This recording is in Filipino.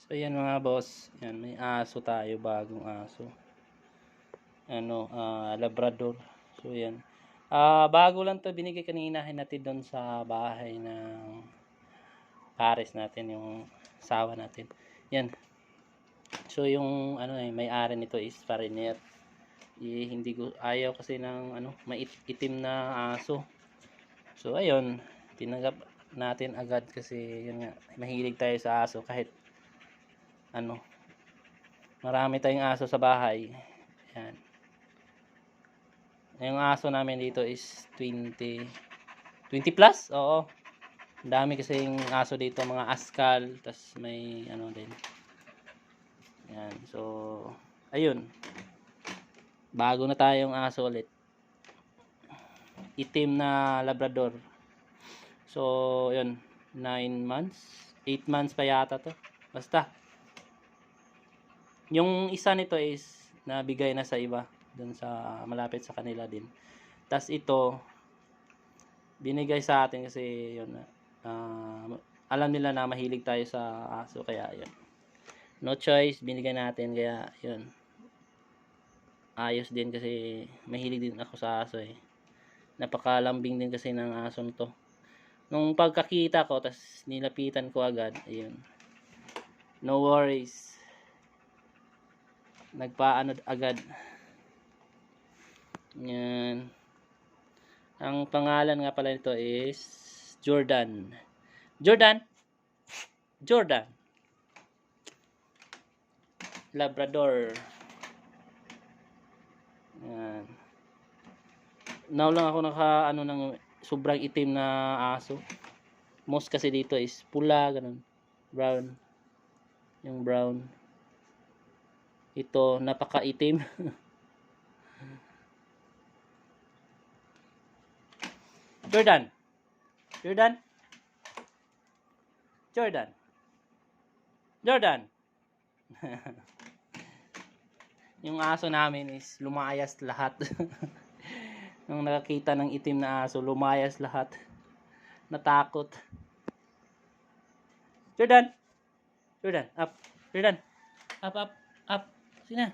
So yan mga boss, yan may aso tayo, bagong aso. Labrador. So yan. Bago lang 'to, binigay kanina, hinatid doon sa bahay ng pares natin, yung asawa natin. Yan. So yung may-ari nito is foreigner. Hindi ko ayaw kasi ng maitim na aso. So ayun, tinanggap natin agad kasi yun nga, mahilig tayo sa aso kahit marami tayong aso sa bahay. Yan. Yung aso namin dito is 20 plus. Oo. Ang dami kasing aso dito, mga askal, tas may din. Yan. So ayun. Bago na tayong aso ulit. Itim na Labrador. So yun, 9 months, 8 months pa yata to. Basta yung isa nito is nabigay na sa iba dun sa malapit sa kanila din. Tas ito binigay sa atin kasi yun, alam nila na mahilig tayo sa aso, kaya yun, no choice, binigay natin. Kaya yun, ayos din kasi mahilig din ako sa aso eh. Napakalambing din kasi ng aso to. Nung pagkakita ko, tas nilapitan ko agad, ayun, no worries, nagpaano agad. Yan. Ang pangalan nga pala nito is Jordan. Labrador. Yan. Now lang ako ng sobrang itim na aso. Most kasi dito is pula, ganun, brown. Yung brown. Ito napakaitim. Jordan. Yung aso namin is lumayas lahat. Nung nakakita ng itim na aso, lumayas lahat. Natakot. Jordan, up. Jordan, up. Sina?